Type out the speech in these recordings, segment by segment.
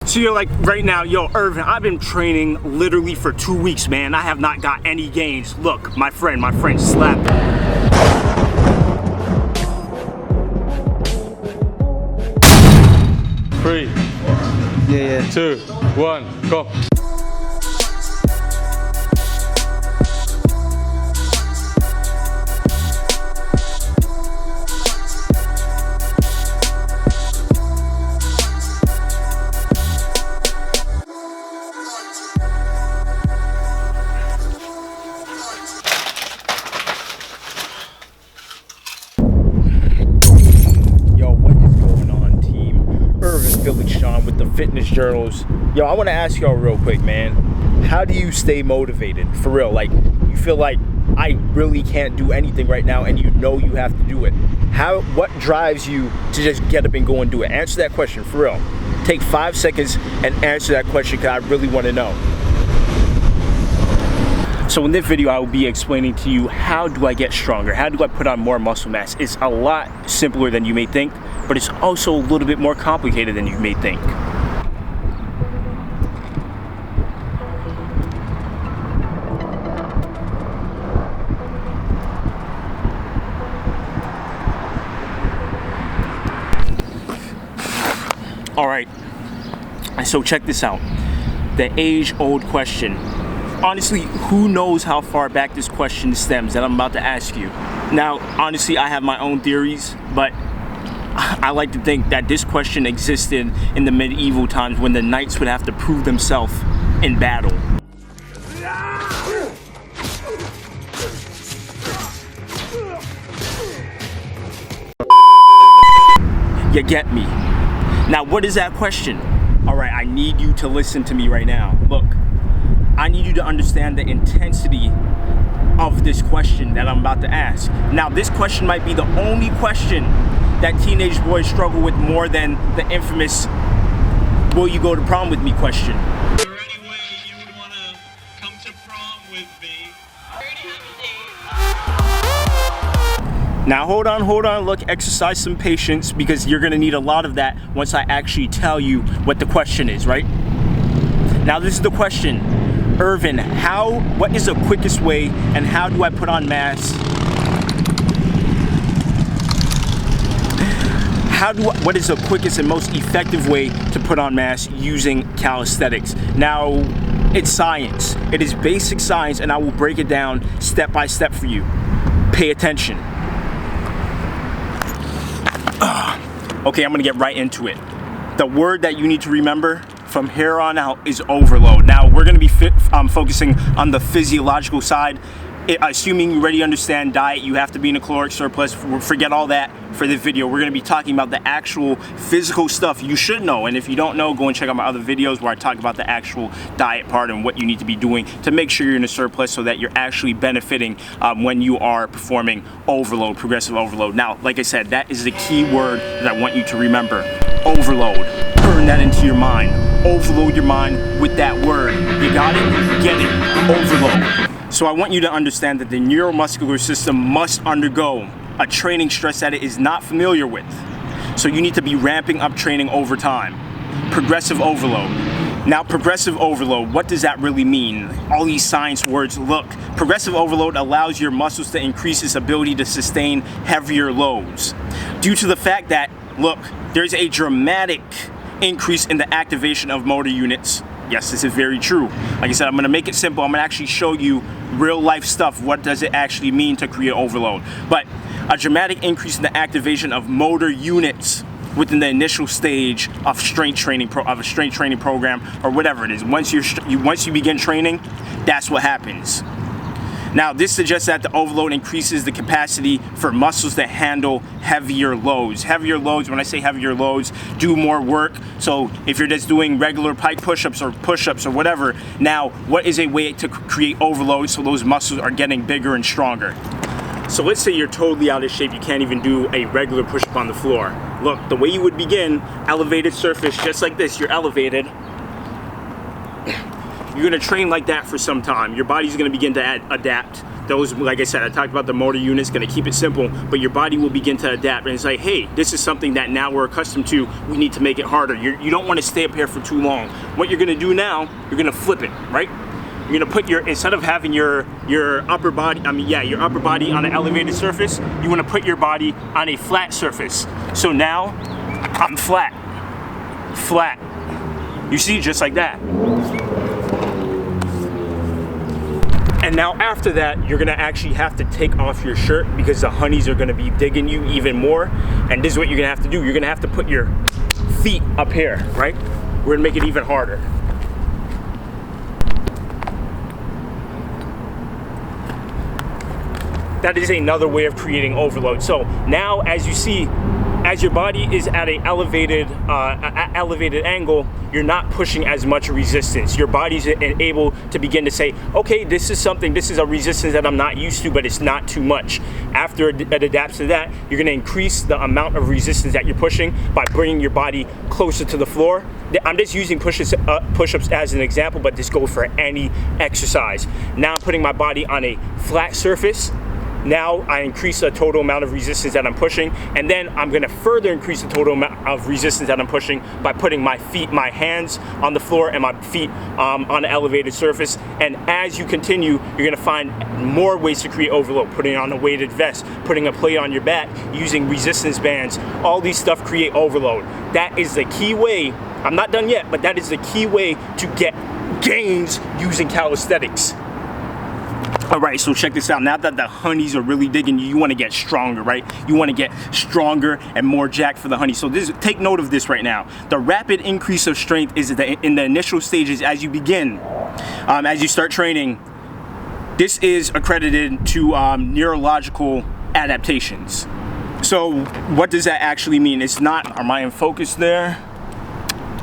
So you're like, right now, yo, Irvin, I've been training literally for 2 weeks, man. I have not got any gains. Look, my friend slapped me. 3, 2, 1, go. With the fitness journals. Yo, I want to ask y'all real quick, man, how do you stay motivated for real? Like, you feel like I really can't do anything right now and you know you have to do it. What drives you to just get up and go and do it? Answer that question for real. Take 5 seconds and answer that question because I really want to know. So in this video, I will be explaining to you, how do I get stronger? How do I put on more muscle mass? It's a lot simpler than you may think, but it's also a little bit more complicated than you may think. All right, so check this out. The age-old question. Honestly, who knows how far back this question stems that I'm about to ask you? Now, honestly, I have my own theories, but I like to think that this question existed in the medieval times when the knights would have to prove themselves in battle. You get me? Now, what is that question? All right, I need you to listen to me right now. Look. I need you to understand the intensity of this question that I'm about to ask. Now, this question might be the only question that teenage boys struggle with more than the infamous "will you go to prom with me" question. Is there any way you would want to come to prom with me? Now, hold on. Look, exercise some patience because you're going to need a lot of that once I actually tell you what the question is, right? Now, this is the question. Irvin, what is the quickest way and how do I put on mass? What is the quickest and most effective way to put on mass using calisthenics? Now, it's science. It is basic science and I will break it down step by step for you. Pay attention. Okay, I'm gonna get right into it. The word that you need to remember from here on out is overload. Now, we're going to be focusing on the physiological side. Assuming you already understand diet, you have to be in a caloric surplus. Forget all that for this video. We're going to be talking about the actual physical stuff you should know. And if you don't know, go and check out my other videos where I talk about the actual diet part and what you need to be doing to make sure you're in a surplus so that you're actually benefiting when you are performing overload, progressive overload. Now, like I said, that is the key word that I want you to remember. Overload. Burn that into your mind. Overload your mind with that word. You got it? Get it. Overload. So I want you to understand that the neuromuscular system must undergo a training stress that it is not familiar with. So you need to be ramping up training over time. Progressive overload. Now, progressive overload, what does that really mean? All these science words. Look, progressive overload allows your muscles to increase its ability to sustain heavier loads. Due to the fact that, look, there's a dramatic increase in the activation of motor units. Yes, this is very true. Like I said, I'm gonna make it simple. I'm gonna actually show you real life stuff. What does it actually mean to create overload? But a dramatic increase in the activation of motor units within the initial stage of strength training a strength training program or whatever it is. Once you begin training, that's what happens. Now, this suggests that the overload increases the capacity for muscles to handle heavier loads. Heavier loads, when I say heavier loads, do more work. So if you're just doing regular pike push-ups or push-ups or whatever, now what is a way to create overload so those muscles are getting bigger and stronger? So let's say you're totally out of shape, you can't even do a regular push-up on the floor. Look, the way you would begin, elevated surface, just like this, you're elevated. You're gonna train like that for some time. Your body's gonna begin to adapt those, like I said, I talked about the motor units, gonna keep it simple, but your body will begin to adapt. And it's like, hey, this is something that now we're accustomed to, we need to make it harder. You don't wanna stay up here for too long. What you're gonna do now, you're gonna flip it, right? You're gonna put instead of having your upper body, your upper body on an elevated surface, you wanna put your body on a flat surface. So now, I'm flat. You see, just like that. And now after that, you're gonna actually have to take off your shirt because the honeys are gonna be digging you even more. And this is what you're gonna have to do. You're gonna have to put your feet up here, right? We're gonna make it even harder. That is another way of creating overload. So now, as you see, as your body is at an elevated angle, you're not pushing as much resistance. Your body's able to begin to say, okay, this is a resistance that I'm not used to, but it's not too much. After it adapts to that, you're gonna increase the amount of resistance that you're pushing by bringing your body closer to the floor. I'm just using push-ups as an example, but this goes for any exercise. Now I'm putting my body on a flat surface. Now I increase the total amount of resistance that I'm pushing, and then I'm gonna further increase the total amount of resistance that I'm pushing by putting my hands on the floor and my feet on an elevated surface. And as you continue, you're gonna find more ways to create overload, putting on a weighted vest, putting a plate on your back, using resistance bands. All these stuff create overload. That is the key way, I'm not done yet, but that is the key way to get gains using calisthenics. All right, so check this out. Now that the honeys are really digging you, you want to get stronger, right? You want to get stronger and more jacked for the honey. So take note of this right now. The rapid increase of strength is in the initial stages as you begin, as you start training. This is accredited to neurological adaptations. So what does that actually mean? It's not, am I in focus there?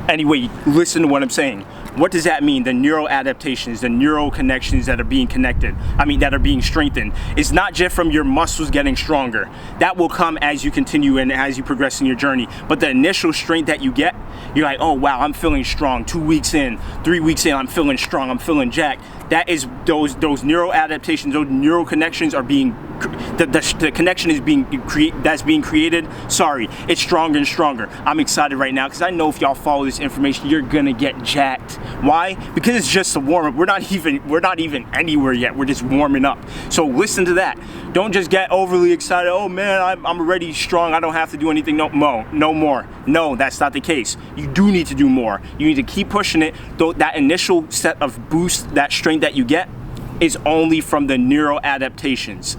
Anyway, listen to what I'm saying. What does that mean? The neural adaptations, the neural connections that are being that are being strengthened. It's not just from your muscles getting stronger. That will come as you continue and as you progress in your journey. But the initial strength that you get, you're like, oh wow, I'm feeling strong. 2 weeks in, 3 weeks in, I'm feeling strong, I'm feeling jacked. That is those neural adaptations, those neural connections are being, the connection is being created. Sorry, it's stronger and stronger. I'm excited right now because I know if y'all follow this information, you're gonna get jacked. Why? Because it's just a warm up. We're not even anywhere yet. We're just warming up. So listen to that. Don't just get overly excited. Oh man, I'm already strong. I don't have to do anything. No more. No, that's not the case. You do need to do more. You need to keep pushing it. Though that initial set of boost, that strength that you get, is only from the neural adaptations.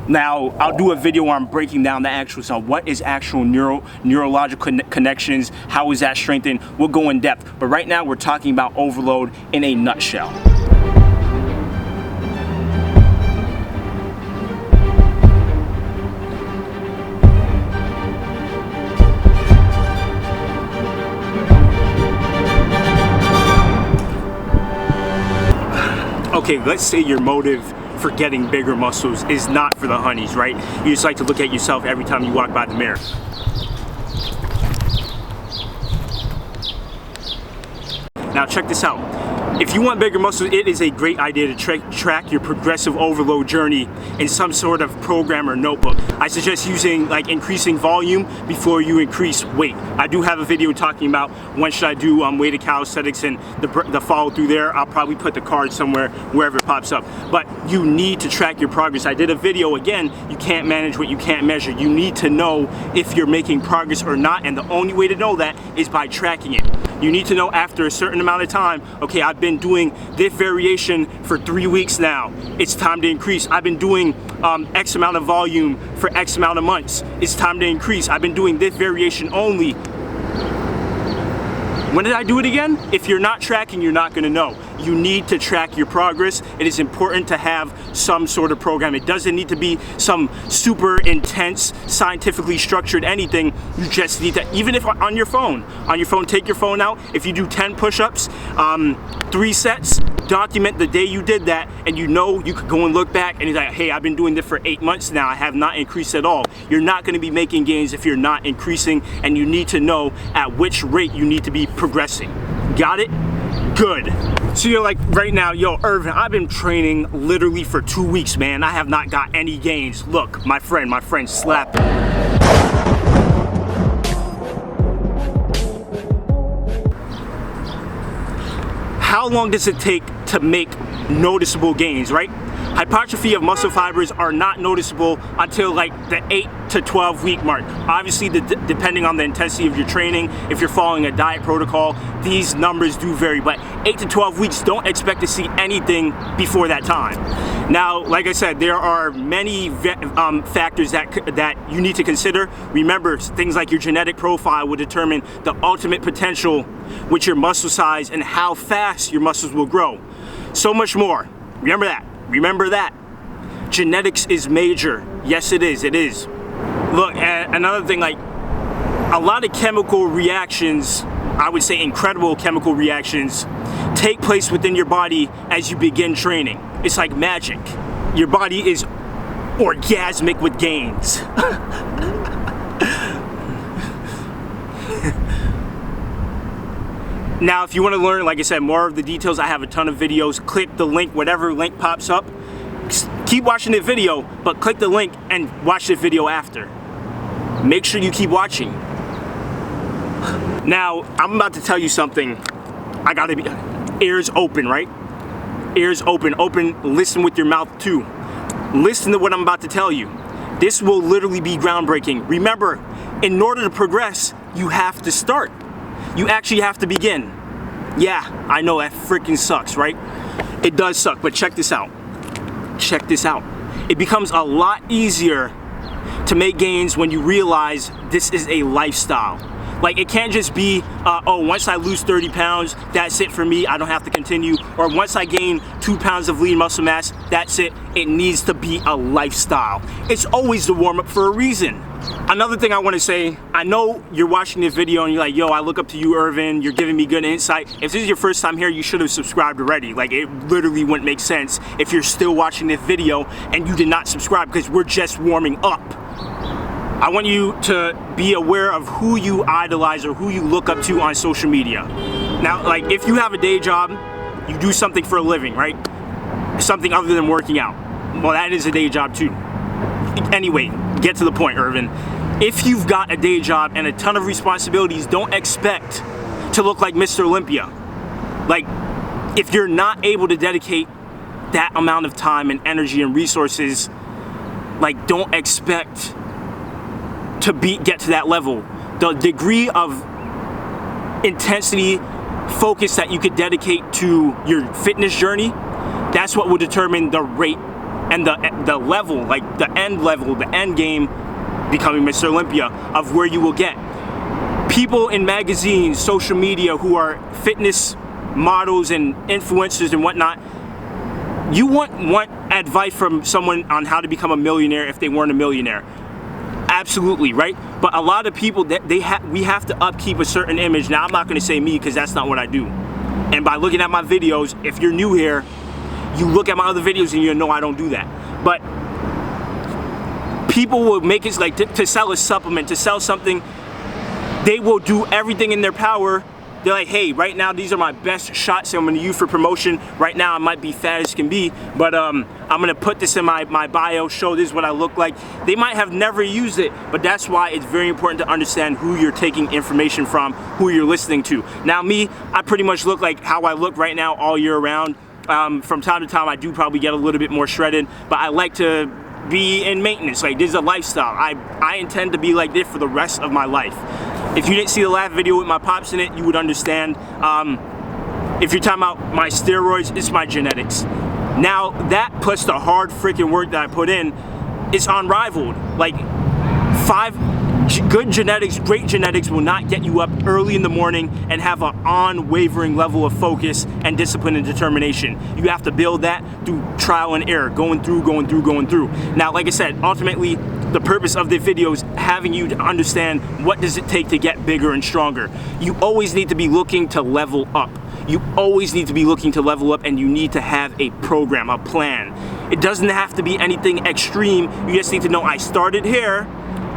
Now, I'll do a video where I'm breaking down the actual stuff. What is actual neurological connections? How is that strengthened? We'll go in depth. But right now, we're talking about overload in a nutshell. Okay, let's say your motive for getting bigger muscles is not for the honeys, right? You just like to look at yourself every time you walk by the mirror. Now check this out. If you want bigger muscles, it is a great idea to track your progressive overload journey in some sort of program or notebook. I suggest using increasing volume before you increase weight. I do have a video talking about when should I do weighted calisthenics and the follow through there. I'll probably put the card somewhere wherever it pops up. But you need to track your progress. I did a video, again, you can't manage what you can't measure. You need to know if you're making progress or not, and the only way to know that is by tracking it. You need to know after a certain amount of time, okay, I've been doing this variation for 3 weeks now. It's time to increase. I've been doing X amount of volume for X amount of months. It's time to increase. I've been doing this variation only. When did I do it again? If you're not tracking, you're not gonna know. You need to track your progress. It is important to have some sort of program. It doesn't need to be some super intense, scientifically structured anything. You just need to, even if on your phone, take your phone out. If you do 10 push-ups, 3 sets, document the day you did that, and you know you could go and look back and you're like, hey, I've been doing this for 8 months now. I have not increased at all. You're not gonna be making gains if you're not increasing, and you need to know at which rate you need to be progressing. Got it? Good. So you're like, right now, yo, Irvin, I've been training literally for 2 weeks, man. I have not got any gains. Look, my friend slapped me. How long does it take to make noticeable gains, right? Hypertrophy of muscle fibers are not noticeable until like the 8 to 12 week mark. Obviously, depending on the intensity of your training, if you're following a diet protocol, these numbers do vary, but 8 to 12 weeks, don't expect to see anything before that time. Now, like I said, there are many factors that you need to consider. Remember, things like your genetic profile will determine the ultimate potential with your muscle size and how fast your muscles will grow. So much more. Remember that. Remember that. Genetics is major. Yes, it is. It is. Look, another thing, like a lot of chemical reactions, I would say incredible chemical reactions, take place within your body as you begin training. It's like magic. Your body is orgasmic with gains. Now, if you want to learn, like I said, more of the details, I have a ton of videos. Click the link, whatever link pops up. Keep watching the video, but click the link and watch the video after. Make sure you keep watching. Now, I'm about to tell you something. I gotta be ears open, right? Ears open, listen with your mouth too. Listen to what I'm about to tell you. This will literally be groundbreaking. Remember, in order to progress, you have to start. You actually have to begin. Yeah, I know that freaking sucks, right? It does suck, but check this out. Check this out. It becomes a lot easier to make gains when you realize this is a lifestyle. Like, it can't just be, oh, once I lose 30 pounds, that's it for me, I don't have to continue. Or once I gain 2 pounds of lean muscle mass, that's it. It needs to be a lifestyle. It's always the warm-up for a reason. Another thing I want to say, I know you're watching this video and you're like, yo, I look up to you, Irvin, you're giving me good insight. If this is your first time here, you should have subscribed already. Like, it literally wouldn't make sense if you're still watching this video and you did not subscribe, because we're just warming up. I want you to be aware of who you idolize or who you look up to on social media. Now, like, if you have a day job, you do something for a living, right? Something other than working out. Well, that is a day job too. Anyway, get to the point, Irvin. If you've got a day job and a ton of responsibilities, don't expect to look like Mr. Olympia. Like, if you're not able to dedicate that amount of time and energy and resources, like, don't expect to get to that level. The degree of intensity, focus that you could dedicate to your fitness journey, that's what will determine the rate and the level, like the end level, the end game, becoming Mr. Olympia, of where you will get. People in magazines, social media, who are fitness models and influencers and whatnot, you want advice from someone on how to become a millionaire if they weren't a millionaire. Absolutely, right? But a lot of people, we have to upkeep a certain image. Now, I'm not going to say me, because that's not what I do. And by looking at my videos, if you're new here, you look at my other videos and you know I don't do that. But people will make it like to sell a supplement, to sell something, they will do everything in their power. They're like, hey, right now these are my best shots I'm gonna use for promotion. Right now I might be fat as can be, but I'm gonna put this in my bio, show this is what I look like. They might have never used it, but that's why it's very important to understand who you're taking information from, who you're listening to. Now me, I pretty much look like how I look right now all year round. From time to time I do probably get a little bit more shredded, but I like to be in maintenance. Like, this is a lifestyle. I intend to be like this for the rest of my life. If you didn't see the last video with my pops in it, you would understand. If you're talking about my steroids, it's my genetics. Now, that plus the hard freaking work that I put in, it's unrivaled. Like, good genetics, great genetics will not get you up early in the morning and have an unwavering level of focus and discipline and determination. You have to build that through trial and error, going through. Now, like I said, ultimately, the purpose of the video is having you to understand what does it take to get bigger and stronger. You always need to be looking to level up. You always need to be looking to level up, and you need to have a program, a plan. It doesn't have to be anything extreme. You just need to know, I started here.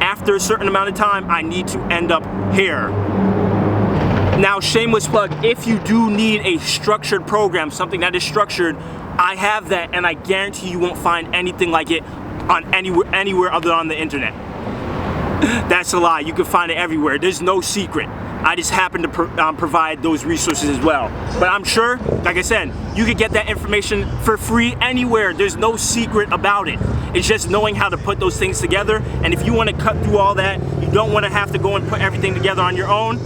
After a certain amount of time, I need to end up here. Now, shameless plug, if you do need a structured program, something that is structured, I have that, and I guarantee you won't find anything like it on anywhere other than on the internet. That's a lie. You can find it everywhere. There's no secret. I just happen to provide those resources as well. But I'm sure, like I said, you could get that information for free anywhere. There's no secret about it. It's just knowing how to put those things together. And if you want to cut through all that, you don't want to have to go and put everything together on your own,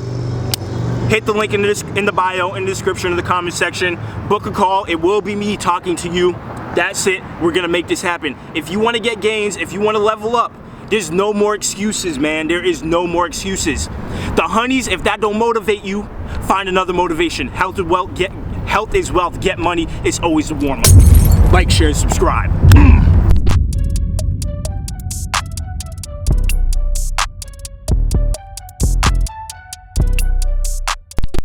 hit the link in the bio, in the description, in the comment section. Book a call. It will be me talking to you. That's it. We're going to make this happen. If you want to get gains, if you want to level up, there's no more excuses, man. There is no more excuses. The honeys, if that don't motivate you, find another motivation. Health is wealth, get money. It's always the warm up. Like, share, and subscribe.